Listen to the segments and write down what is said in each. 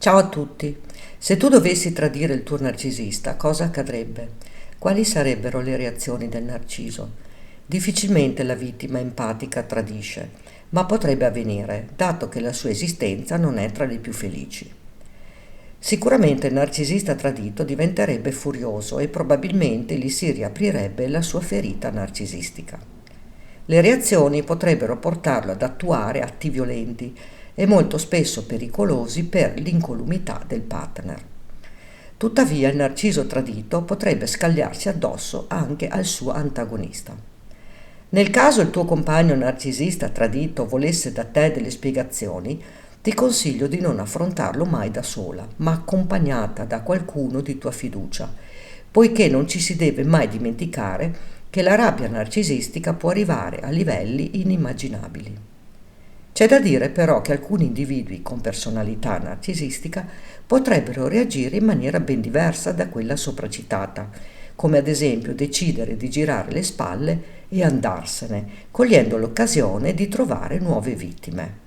Ciao a tutti. Se tu dovessi tradire il tuo narcisista, cosa accadrebbe? Quali sarebbero le reazioni del narciso? Difficilmente la vittima empatica tradisce, ma potrebbe avvenire, dato che la sua esistenza non è tra le più felici. Sicuramente il narcisista tradito diventerebbe furioso e probabilmente gli si riaprirebbe la sua ferita narcisistica. Le reazioni potrebbero portarlo ad attuare atti violenti e molto spesso pericolosi per l'incolumità del partner. Tuttavia il narciso tradito potrebbe scagliarsi addosso anche al suo antagonista. Nel caso il tuo compagno narcisista tradito volesse da te delle spiegazioni, ti consiglio di non affrontarlo mai da sola, ma accompagnata da qualcuno di tua fiducia, poiché non ci si deve mai dimenticare che la rabbia narcisistica può arrivare a livelli inimmaginabili. C'è da dire però che alcuni individui con personalità narcisistica potrebbero reagire in maniera ben diversa da quella sopracitata, come ad esempio decidere di girare le spalle e andarsene, cogliendo l'occasione di trovare nuove vittime.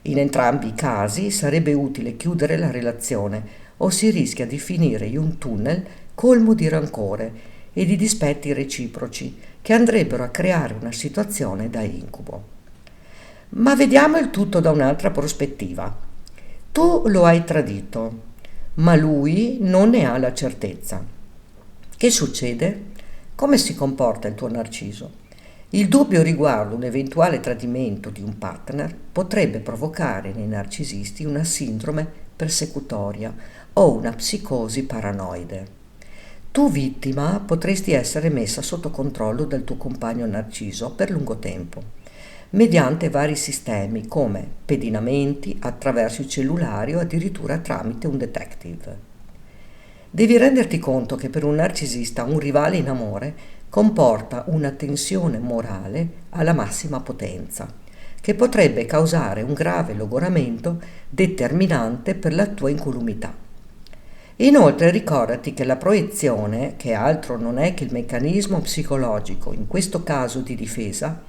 In entrambi i casi sarebbe utile chiudere la relazione o si rischia di finire in un tunnel colmo di rancore e di dispetti reciproci che andrebbero a creare una situazione da incubo. Ma vediamo il tutto da un'altra prospettiva. Tu lo hai tradito, ma lui non ne ha la certezza. Che succede? Come si comporta il tuo narciso? Il dubbio riguardo un eventuale tradimento di un partner potrebbe provocare nei narcisisti una sindrome persecutoria o una psicosi paranoide. Tu, vittima, potresti essere messa sotto controllo dal tuo compagno narciso per lungo tempo, mediante vari sistemi come pedinamenti, attraverso i cellulari o addirittura tramite un detective. Devi renderti conto che per un narcisista un rivale in amore comporta una tensione morale alla massima potenza, che potrebbe causare un grave logoramento determinante per la tua incolumità. Inoltre ricordati che la proiezione, che altro non è che il meccanismo psicologico, in questo caso di difesa,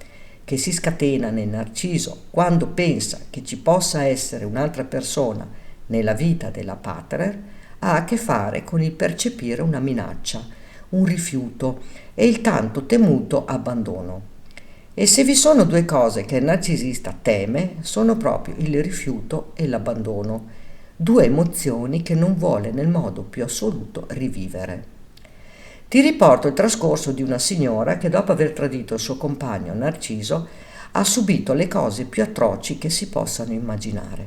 che si scatena nel narciso quando pensa che ci possa essere un'altra persona nella vita della partner, ha a che fare con il percepire una minaccia, un rifiuto e il tanto temuto abbandono. E se vi sono due cose che il narcisista teme, sono proprio il rifiuto e l'abbandono, due emozioni che non vuole nel modo più assoluto rivivere. Ti riporto il trascorso di una signora che dopo aver tradito il suo compagno Narciso ha subito le cose più atroci che si possano immaginare.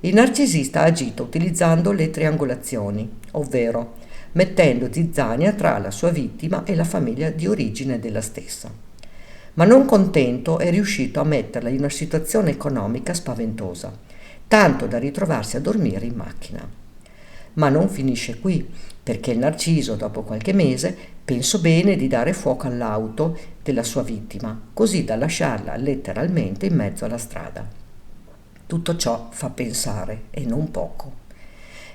Il narcisista ha agito utilizzando le triangolazioni, ovvero mettendo zizzania tra la sua vittima e la famiglia di origine della stessa. Ma non contento è riuscito a metterla in una situazione economica spaventosa, tanto da ritrovarsi a dormire in macchina. Ma non finisce qui, perché il narciso, dopo qualche mese, pensò bene di dare fuoco all'auto della sua vittima, così da lasciarla letteralmente in mezzo alla strada. Tutto ciò fa pensare, e non poco.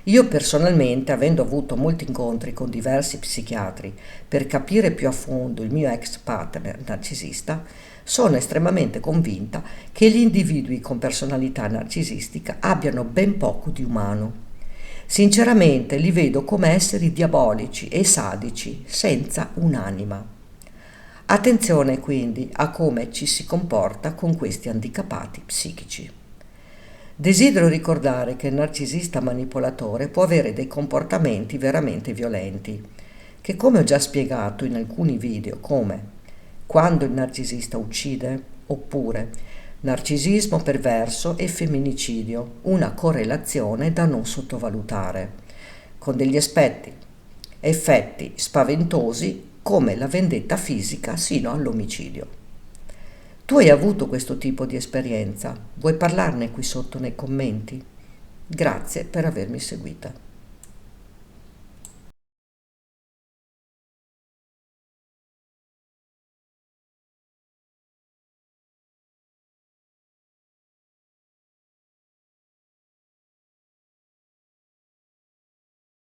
Io personalmente, avendo avuto molti incontri con diversi psichiatri per capire più a fondo il mio ex partner narcisista, sono estremamente convinta che gli individui con personalità narcisistica abbiano ben poco di umano. Sinceramente li vedo come esseri diabolici e sadici, senza un'anima. Attenzione quindi a come ci si comporta con questi handicappati psichici. Desidero ricordare che il narcisista manipolatore può avere dei comportamenti veramente violenti, che come ho già spiegato in alcuni video, come quando il narcisista uccide, oppure narcisismo perverso e femminicidio, una correlazione da non sottovalutare, con degli effetti spaventosi come la vendetta fisica sino all'omicidio. Tu hai avuto questo tipo di esperienza? Vuoi parlarne qui sotto nei commenti? Grazie per avermi seguita.